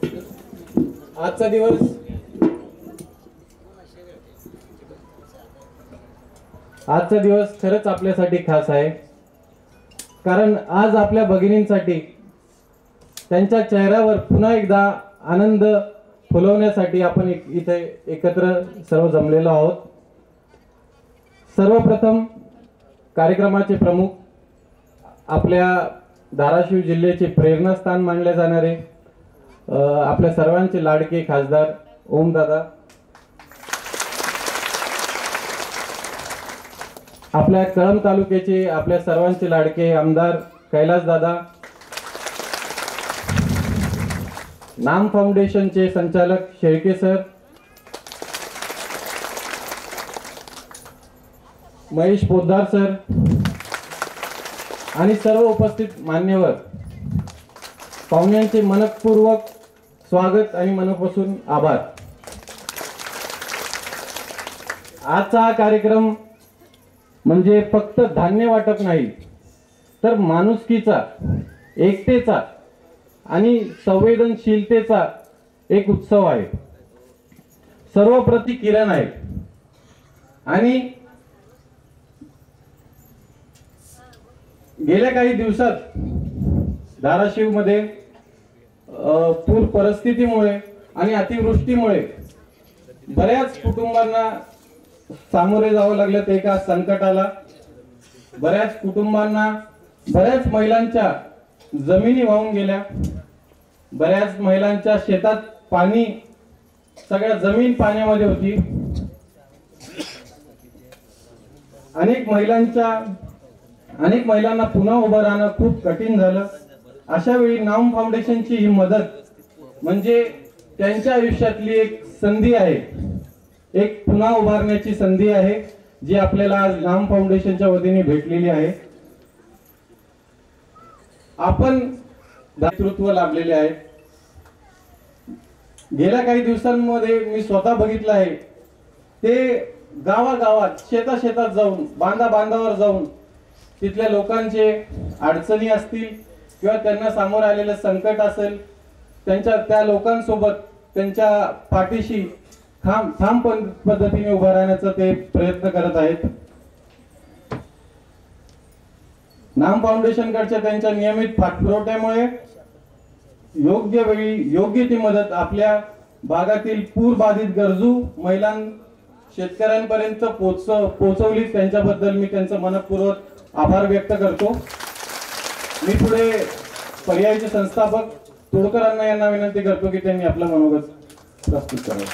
आजचा दिवस खरंच आपल्यासाठी खास आहे, कारण आज आपल्या भगिनींसाठी त्यांच्या चेहऱ्यावर पुन्हा एकदा आनंद फुलवण्यासाठी आपण इथे एकत्र सर्व जमलेलो आहोत। सर्वप्रथम कार्यक्रमाचे प्रमुख, आपल्या धाराशिव जिल्ह्याचे प्रेरणास्थान मानले जाणारे आपल्या सर्वांचे लाडके खासदार ओमदादा, आपल्या कळंब तालुक्याचे आपल्या सर्वांचे लाडके आमदार कैलासदादा, नाम फाउंडेशनचे संचालक शेळके सर, महेश पोद्दार सर आणि सर्व उपस्थित मान्यवर, पाहुण्यांचे मनपूर्वक स्वागत आणि मनापासून आभार। आजचा हा कार्यक्रम म्हणजे फक्त धान्य वाटप नाही, तर माणुसकीचा, एकतेचा आणि संवेदनशीलतेचा एक उत्सव आहे। सर्वप्रती किरण आहे आणि गेल्या काही दिवसात धाराशिव मध्ये पूर परिस्थितीमुळे आणि अतिवृष्टीमुळे बऱ्याच कुटुंबांना सामोरे जावं लागलं एका संकटाला। बऱ्याच कुटुंबांना, बऱ्याच महिलांच्या जमिनी वाहून गेल्या, बऱ्याच महिलांच्या शेतात पाणी, सगळ्या जमीन पाण्यामध्ये होती। अनेक महिलांना पुन्हा उभं राहणं खूप कठीण झालं। अशा वेळी नाम फाउंडेशनची ही मदत म्हणजे त्यांच्या आयुष्यातली एक संधी आहे, एक पुन्हा उभारण्याची संधी आहे, जी आपल्याला आज नाम फाउंडेशनच्या वतीने भेटलेली आहे। आपण नेतृत्व लाभलेले आहे। गेल्या काही दिवसांमध्ये मी स्वतः बघितलं आहे, ते गावागावात, शेतात जाऊन, बांधावर जाऊन तिथल्या लोकांचे अडचणी असतील किंवा त्यांना सामोरं आलेलं संकट असेल, त्या लोकांसोबत त्यांच्या पाठीशी ठाम पद्धतीने उभा राहण्याचा ते प्रयत्न करत आहेत। नाम फाउंडेशन कडच्या त्यांच्या नियमित पाठपुराव्यामुळे योग्य वेळी योग्य ती मदत आपल्या भागातील पूर बाधित गरजू महिलां, शेतकऱ्यांपर्यंत पोहोचवली। त्यांच्याबद्दल मी त्यांचा मनपूर्वक आभार व्यक्त करतो। मी पुढे पर्यायचे संस्थापक तोडकरांना यांना विनंती करतो की त्यांनी आपलं मनोगत प्रस्तुत करावं।